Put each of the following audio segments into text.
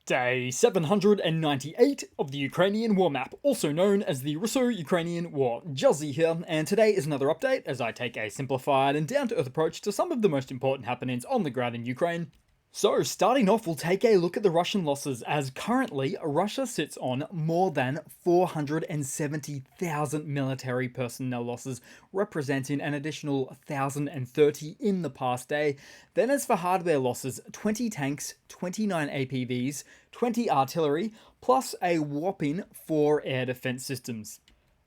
Day 798 of the Ukrainian War Map, also known as the Russo-Ukrainian War. Juzzie here, and today is another update as I take a simplified and down-to-earth approach to some of the most important happenings on the ground in Ukraine. So, starting off, we'll take a look at the Russian losses, as currently Russia sits on more than 470,000 military personnel losses, representing an additional 1,030 in the past day. Then as for hardware losses, 20 tanks, 29 APVs, 20 artillery, plus a whopping 4 air defense systems.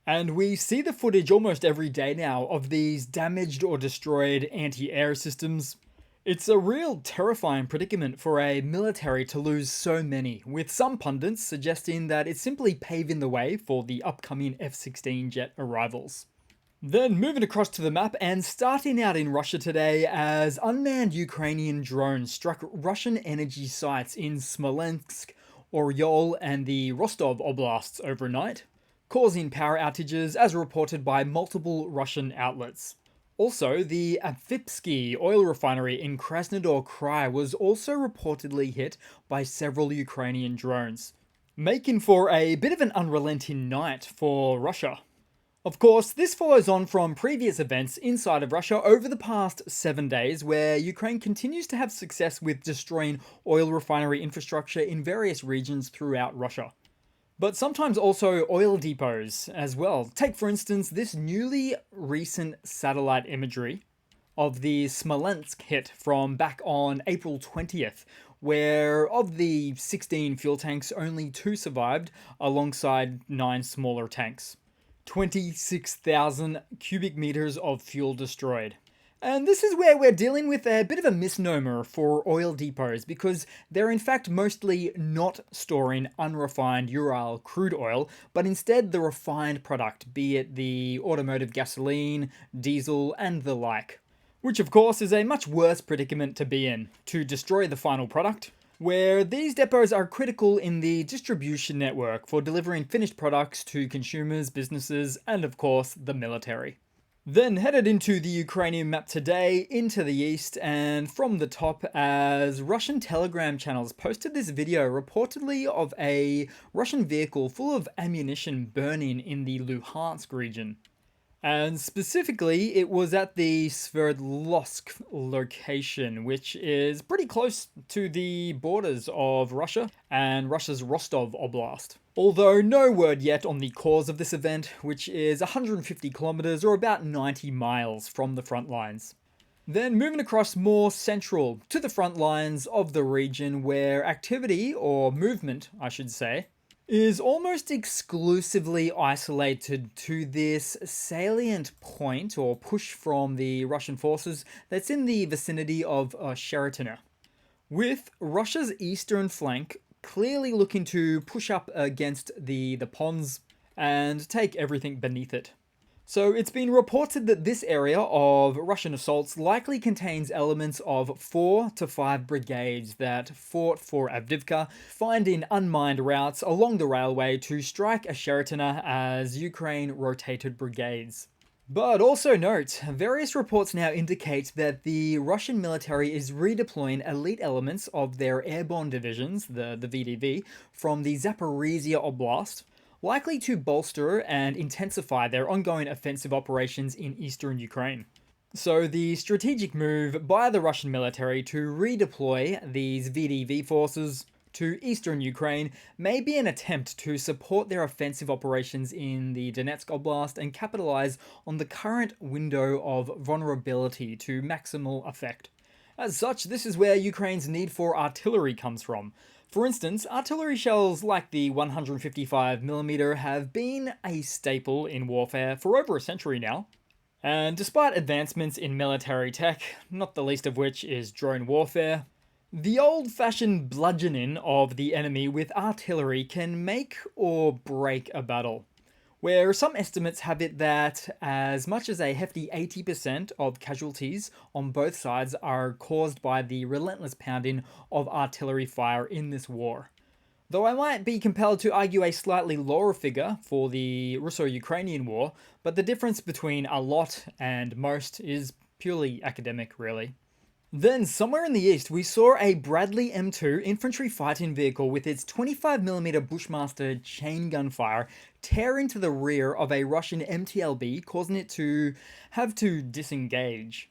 And we see the footage almost every day now of these damaged or destroyed anti-air systems. It's a real terrifying predicament for a military to lose so many, with some pundits suggesting that it's simply paving the way for the upcoming F-16 jet arrivals. Then moving across to the map and starting out in Russia today, as unmanned Ukrainian drones struck Russian energy sites in Smolensk, Oryol and the Rostov oblasts overnight, causing power outages as reported by multiple Russian outlets. Also, the Avipsky oil refinery in Krasnodar Krai was also reportedly hit by several Ukrainian drones, making for a bit of an unrelenting night for Russia. Of course, this follows on from previous events inside of Russia over the past 7 days, where Ukraine continues to have success with destroying oil refinery infrastructure in various regions throughout Russia. But sometimes also oil depots as well. Take for instance this newly recent satellite imagery of the Smolensk hit from back on April 20th, where of the 16 fuel tanks, only 2 survived alongside 9 smaller tanks. 26,000 cubic meters of fuel destroyed. And this is where we're dealing with a bit of a misnomer for oil depots, because they're in fact mostly not storing unrefined Ural crude oil, but instead the refined product, be it the automotive gasoline, diesel, and the like. Which of course is a much worse predicament to be in, to destroy the final product, where these depots are critical in the distribution network for delivering finished products to consumers, businesses, and of course the military. Then headed into the Ukrainian map today, into the east, and from the top, as Russian Telegram channels posted this video reportedly of a Russian vehicle full of ammunition burning in the Luhansk region. And specifically, it was at the Sverdlovsk location, which is pretty close to the borders of Russia and Russia's Rostov Oblast. Although no word yet on the cause of this event, which is 150 kilometers or about 90 miles from the front lines. Then moving across more central to the front lines of the region, where activity, or movement I should say, is almost exclusively isolated to this salient point or push from the Russian forces that's in the vicinity of Sheraton, with Russia's eastern flank clearly looking to push up against the ponds and take everything beneath it. So it's been reported that this area of Russian assaults likely contains elements of 4 to 5 brigades that fought for Avdiivka, finding unmined routes along the railway to strike a Sheraton as Ukraine rotated brigades. But also note, various reports now indicate that the Russian military is redeploying elite elements of their airborne divisions, the VDV, from the Zaporizhia Oblast, likely to bolster and intensify their ongoing offensive operations in eastern Ukraine. So the strategic move by the Russian military to redeploy these VDV forces to eastern Ukraine may be an attempt to support their offensive operations in the Donetsk Oblast and capitalize on the current window of vulnerability to maximal effect. As such, this is where Ukraine's need for artillery comes from. For instance, artillery shells like the 155mm have been a staple in warfare for over a century now. And despite advancements in military tech, not the least of which is drone warfare, the old-fashioned bludgeoning of the enemy with artillery can make or break a battle, where some estimates have it that as much as a hefty 80% of casualties on both sides are caused by the relentless pounding of artillery fire in this war. Though I might be compelled to argue a slightly lower figure for the Russo-Ukrainian war, but the difference between a lot and most is purely academic, really. Then, somewhere in the east, we saw a Bradley M2 infantry fighting vehicle with its 25mm Bushmaster chain gun fire tear into the rear of a Russian MTLB, causing it to have to disengage.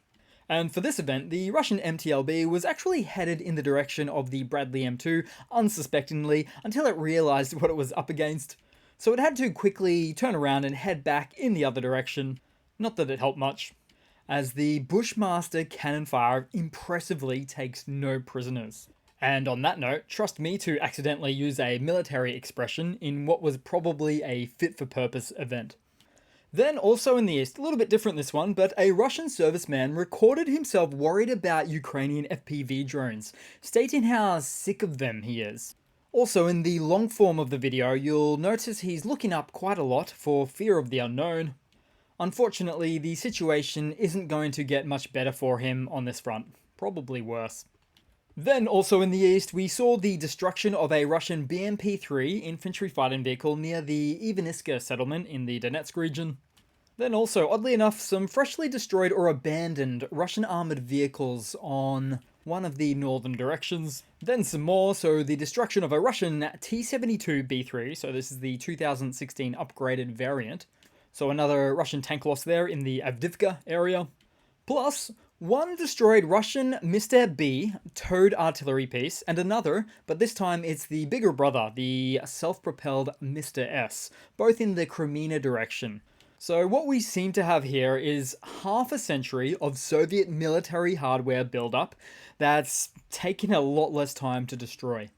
And for this event, the Russian MTLB was actually headed in the direction of the Bradley M2 unsuspectingly until it realized what it was up against. So it had to quickly turn around and head back in the other direction. Not that it helped much, as the Bushmaster cannon fire impressively takes no prisoners. And on that note, trust me to accidentally use a military expression in what was probably a fit-for-purpose event. Then, also in the east, a little bit different this one, but a Russian serviceman recorded himself worried about Ukrainian FPV drones, stating how sick of them he is. Also, in the long form of the video, you'll notice he's looking up quite a lot for fear of the unknown. Unfortunately, the situation isn't going to get much better for him on this front, probably worse. Then, also in the east, we saw the destruction of a Russian BMP-3 infantry fighting vehicle near the Ivaniska settlement in the Donetsk region. Then also, oddly enough, some freshly destroyed or abandoned Russian armoured vehicles on one of the northern directions. Then some more, so the destruction of a Russian T-72B3, so this is the 2016 upgraded variant. So another Russian tank loss there in the Avdiivka area. Plus, one destroyed Russian Mr. B towed artillery piece, and another, but this time it's the bigger brother, the self-propelled Mr. S, both in the Crimea direction. So what we seem to have here is half a century of Soviet military hardware buildup that's taken a lot less time to destroy.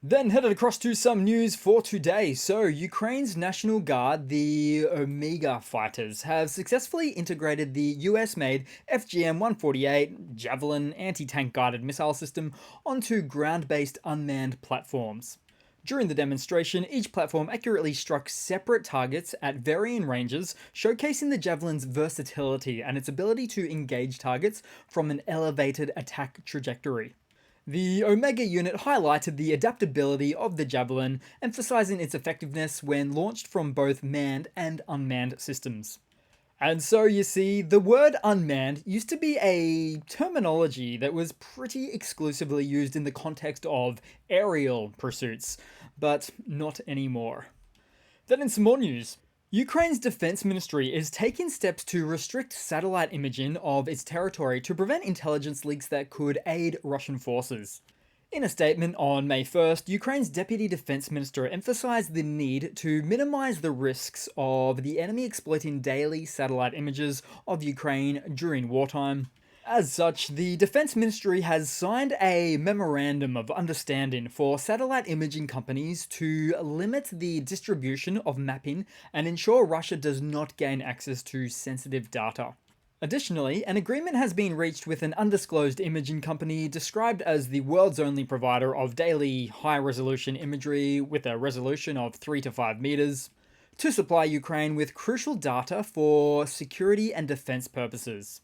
Then headed across to some news for today. So Ukraine's National Guard, the Omega fighters, have successfully integrated the US-made FGM-148 Javelin anti-tank guided missile system onto ground-based unmanned platforms. During the demonstration, each platform accurately struck separate targets at varying ranges, showcasing the Javelin's versatility and its ability to engage targets from an elevated attack trajectory. The Omega unit highlighted the adaptability of the Javelin, emphasizing its effectiveness when launched from both manned and unmanned systems. And so you see, the word unmanned used to be a terminology that was pretty exclusively used in the context of aerial pursuits, but not anymore. Then in some more news, Ukraine's defense ministry is taking steps to restrict satellite imaging of its territory to prevent intelligence leaks that could aid Russian forces. In a statement on May 1st, Ukraine's deputy defense minister emphasized the need to minimize the risks of the enemy exploiting daily satellite images of Ukraine during wartime. As such, the Defense Ministry has signed a memorandum of understanding for satellite imaging companies to limit the distribution of mapping and ensure Russia does not gain access to sensitive data. Additionally, an agreement has been reached with an undisclosed imaging company described as the world's only provider of daily high-resolution imagery with a resolution of 3 to 5 meters to supply Ukraine with crucial data for security and defense purposes.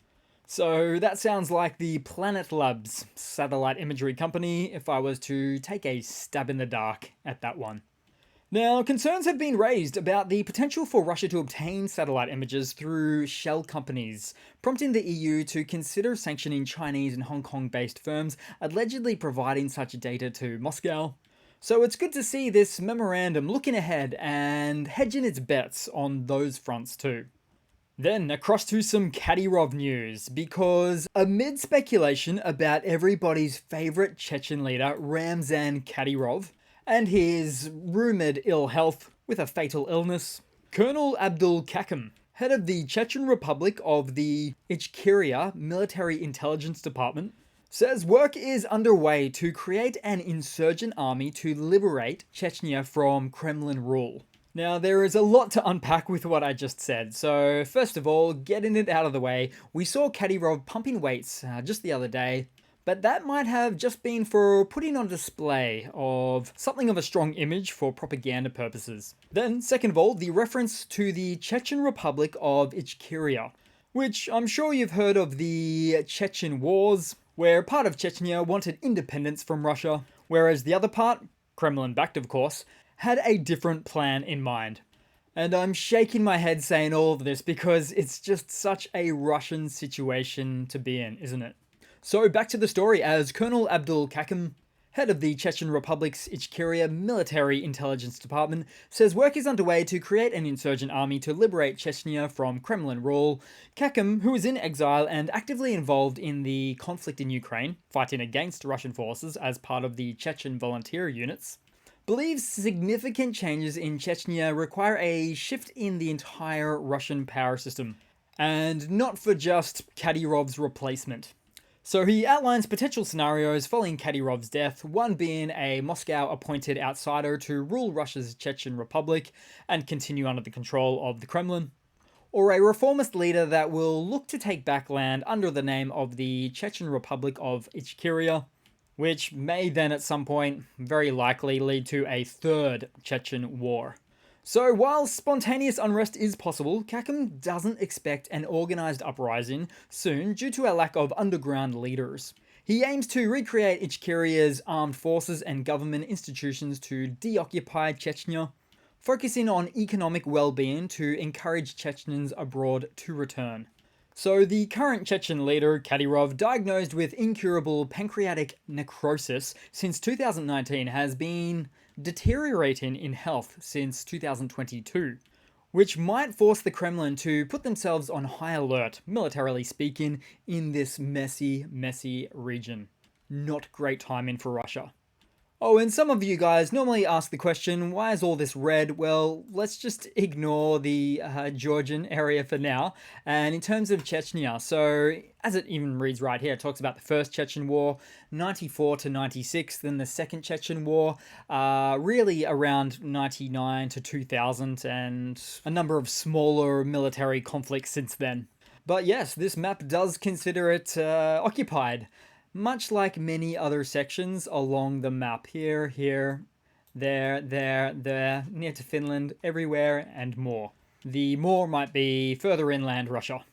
So that sounds like the Planet Labs satellite imagery company if I was to take a stab in the dark at that one. Now, concerns have been raised about the potential for Russia to obtain satellite images through shell companies, prompting the EU to consider sanctioning Chinese and Hong Kong-based firms allegedly providing such data to Moscow. So it's good to see this memorandum looking ahead and hedging its bets on those fronts too. Then across to some Kadyrov news, because amid speculation about everybody's favourite Chechen leader, Ramzan Kadyrov, and his rumoured ill health with a fatal illness, Colonel Abdul Kakim, head of the Chechen Republic of the Ichkeria Military Intelligence Department, says work is underway to create an insurgent army to liberate Chechnya from Kremlin rule. Now, there is a lot to unpack with what I just said, so first of all, getting it out of the way, we saw Kadyrov pumping weights just the other day, but that might have just been for putting on display of something of a strong image for propaganda purposes. Then, second of all, the reference to the Chechen Republic of Ichkeria, which I'm sure you've heard of the Chechen Wars, where part of Chechnya wanted independence from Russia, whereas the other part, Kremlin-backed of course, had a different plan in mind. And I'm shaking my head saying all of this because it's just such a Russian situation to be in, isn't it? So back to the story, as Colonel Abdul Kakim, head of the Chechen Republic's Ichkeria Military Intelligence Department, says work is underway to create an insurgent army to liberate Chechnya from Kremlin rule. Kakim, who is in exile and actively involved in the conflict in Ukraine, fighting against Russian forces as part of the Chechen volunteer units, believes significant changes in Chechnya require a shift in the entire Russian power system, and not for just Kadyrov's replacement. So he outlines potential scenarios following Kadyrov's death, one being a Moscow-appointed outsider to rule Russia's Chechen Republic and continue under the control of the Kremlin, or a reformist leader that will look to take back land under the name of the Chechen Republic of Ichkeria, which may then at some point very likely lead to a third Chechen war. So while spontaneous unrest is possible, Kakim doesn't expect an organised uprising soon due to a lack of underground leaders. He aims to recreate Ichkeria's armed forces and government institutions to deoccupy Chechnya, focusing on economic well-being to encourage Chechens abroad to return. So the current Chechen leader, Kadyrov, diagnosed with incurable pancreatic necrosis since 2019, has been deteriorating in health since 2022, which might force the Kremlin to put themselves on high alert, militarily speaking, in this messy region. Not great timing for Russia. Oh, and some of you guys normally ask the question, why is all this red? Well, let's just ignore the Georgian area for now. And in terms of Chechnya, so as it even reads right here, it talks about the First Chechen War, 94 to 96, then the Second Chechen War, really around 99 to 2000, and a number of smaller military conflicts since then. But yes, this map does consider it occupied, much like many other sections along the map. Here, there, near to Finland, everywhere, and more. The more might be further inland Russia.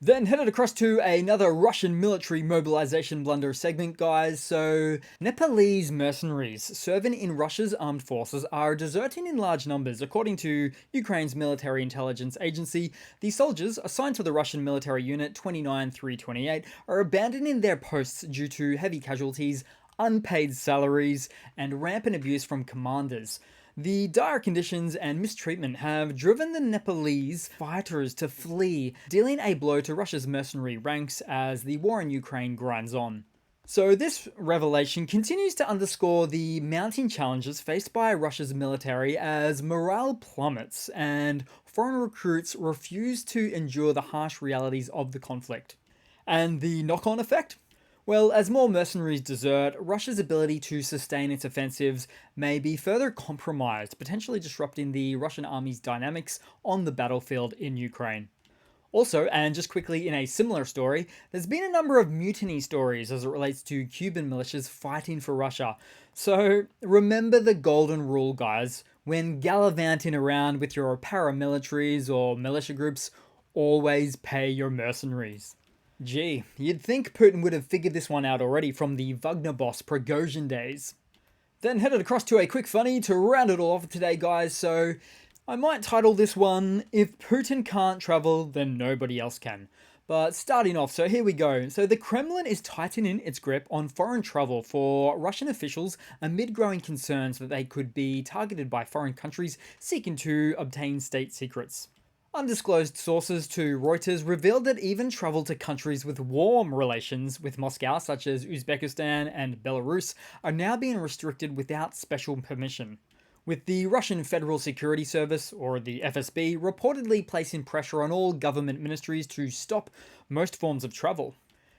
Then headed across to another Russian military mobilization blunder segment, guys. So, Nepalese mercenaries serving in Russia's armed forces are deserting in large numbers. According to Ukraine's military intelligence agency, the soldiers assigned to the Russian military unit 29328 are abandoning their posts due to heavy casualties, unpaid salaries, and rampant abuse from commanders. The dire conditions and mistreatment have driven the Nepalese fighters to flee, dealing a blow to Russia's mercenary ranks as the war in Ukraine grinds on. So this revelation continues to underscore the mounting challenges faced by Russia's military as morale plummets and foreign recruits refuse to endure the harsh realities of the conflict. And the knock-on effect? Well, as more mercenaries desert, Russia's ability to sustain its offensives may be further compromised, potentially disrupting the Russian army's dynamics on the battlefield in Ukraine. Also, and just quickly in a similar story, there's been a number of mutiny stories as it relates to Cuban militias fighting for Russia. So remember the golden rule, guys. When gallivanting around with your paramilitaries or militia groups, always pay your mercenaries. Gee, you'd think Putin would have figured this one out already from the Wagner boss Prigozhin days. Then headed across to a quick funny to round it all off today, guys. So I might title this one, If Putin Can't Travel, Then Nobody Else Can. But starting off, so here we go. So the Kremlin is tightening its grip on foreign travel for Russian officials amid growing concerns that they could be targeted by foreign countries seeking to obtain state secrets. Undisclosed sources to Reuters revealed that even travel to countries with warm relations with Moscow, such as Uzbekistan and Belarus, are now being restricted without special permission, with the Russian Federal Security Service, or the FSB, reportedly placing pressure on all government ministries to stop most forms of travel.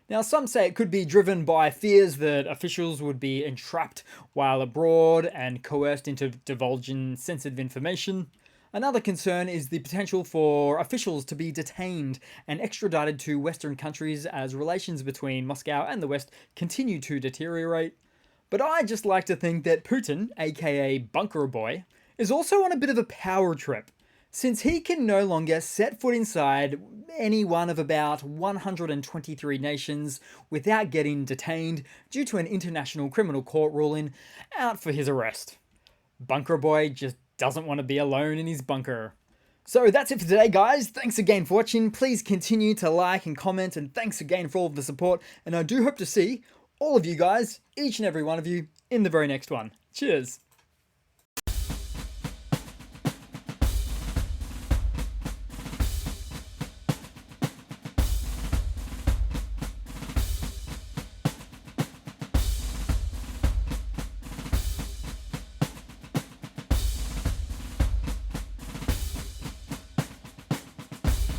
Now, some say it could be driven by fears that officials would be entrapped while abroad and coerced into divulging sensitive information. Another concern is the potential for officials to be detained and extradited to Western countries as relations between Moscow and the West continue to deteriorate. But I just like to think that Putin, aka Bunker Boy, is also on a bit of a power trip, since he can no longer set foot inside any one of about 123 nations without getting detained due to an international criminal court ruling out for his arrest. Bunker Boy just doesn't want to be alone in his bunker. So that's it for today, guys. Thanks again for watching. Please continue to like and comment, and thanks again for all of the support. And I do hope to see all of you guys, each and every one of you, in the very next one. Cheers.